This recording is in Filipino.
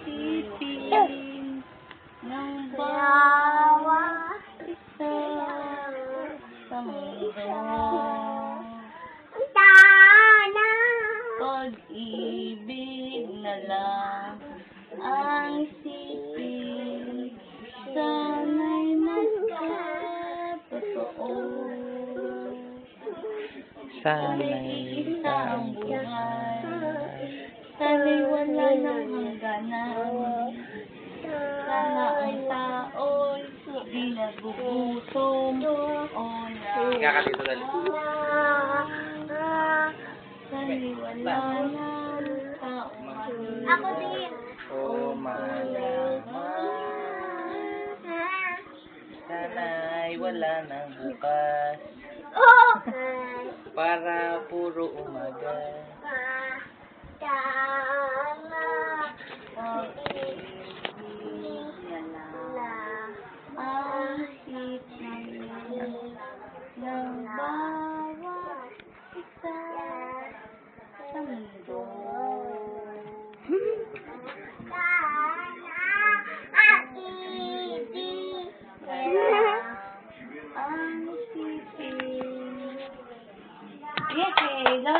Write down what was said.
Sipiling ng bawat isa sa mundo. Pag-ibig na lang ang sipil, sana'y magkatotoo. Sana'y ang buhay, sana'y wala nang hangganan. Sana ang tao'y di nagugutom o Kakatito dali. sana'y wala nang taong Ako din. O malaman, sana'y wala nang bukas, para puro umaga.